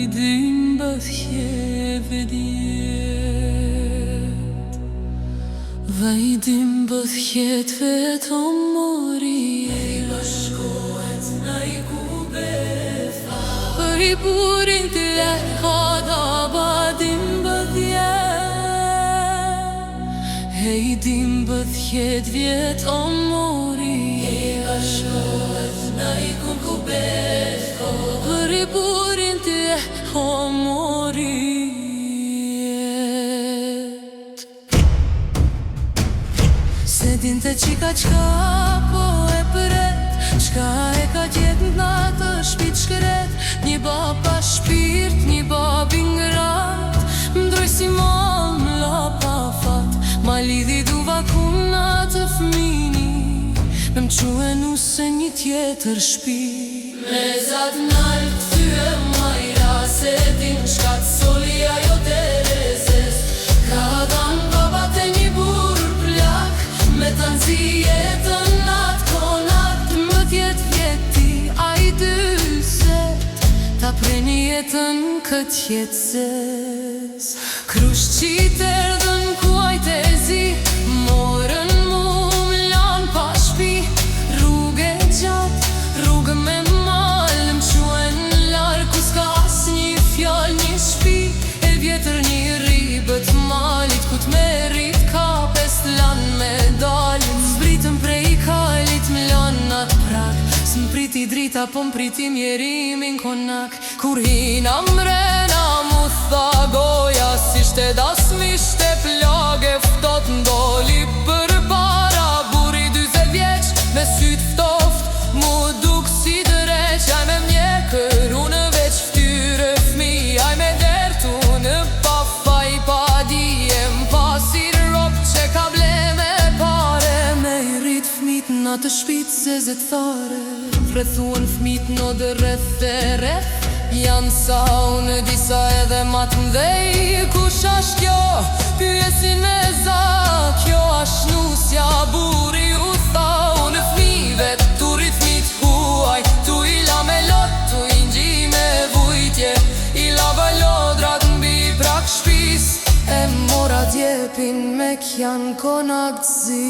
din bëthje vedjet Vajdim bëthjet vetëm mori Bashkohet na I kubetha Për I burin të hada badim bëthjet Hejdim bëthjet vetëm mori Bashkohet na I kubetha Për I burin të mori Se dinte qika qka po e përet Qka e ka tjetë në të shpit shkret Një baba shpirt, një babi ngrat Mdroj si mal m'la pa fat Ma lidhi duva kuna të fmini Me m'que nuse një tjetër shpi Me zat nalt thyë majra Se din qka të soli ajo Terezes Ka dan babat e një burr plak Me të nëzi jetën atë konat Më tjetë vjeti a I dyset Ta preni jetën këtë jetëses Krush qiter dhën kuaj të zi Morën mu m'lan pa shpi Rrugë e gjatë, rrugë me malë Më quen larë ku s'ka as një fjall një shpi E vjetër një ribët malit Ku t'merit ka pes lan me dalin Zbritëm prej kalit m'lan atë prak S'mpriti drita po m'priti mjerimin konak Kur hina mrena mu tha goja Si shte dasmi shte plage ftot ndoli Për para buri 20 vjeq me syt ftoft Mu duk si dreq Aj me mjekër unë veç ftyre fmi Aj me dertu në pa faj pa dijem Pasir rop që ka ble me pare Me I rrit fmit në të shpit zezet thare Frethuan fmit në dërreth e reth Janë sa unë disa edhe matë mdhej Kush ashtë kjo? Pyesin e za Kjo ashtë nusja buri u tha Unë fmive tu rithmit huaj Tu I la me lot, tu I ngji me vujtje I la balodrat mbi prak shpis E mora djepin me kjan konak t'zi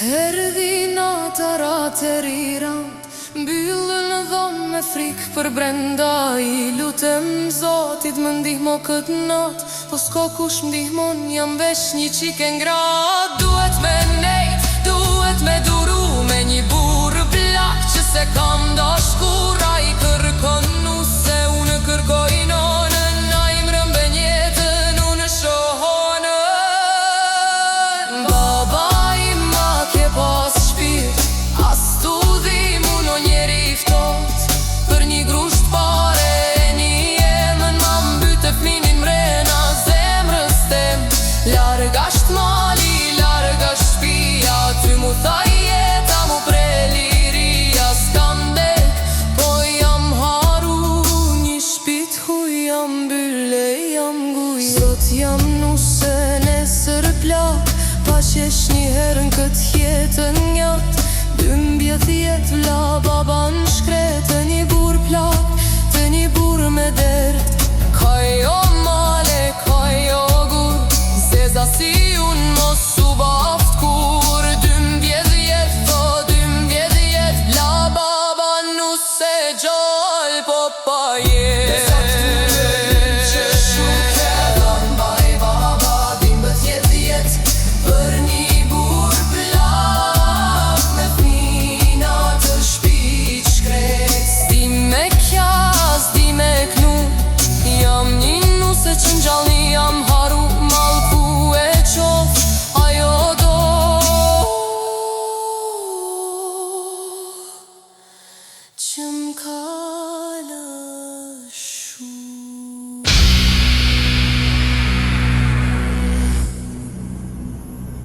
Herdi nata ratë rirant Mbyllën dhomë me frikë për brenda I lutem Zotit më ndihmo këtë nat Po s'ko kush m'ndihmon jam vesh një qike ngrat Duhet me nejt, duhet me duru Me një burë plak që se kam dashkura I kërkon nuse unë kërkoj nonën A I mrëmbe njetën unë shohonën Baba I ma ke pas shpirt As tu dhim unë njeri ftot Për një grusht pare një emën Ma mbyte fminin mrena zemrës tem Larga sht mali, larga shpia Ty mu tha jeta mu pre liria S'kam dek, po jam haru Një shpit hu jam bylle, jam guj Sot jam nuse nesër plak Pa qesh një herën këtë jetën njat Dymbje thjet vla baba në shkretë Një bur plak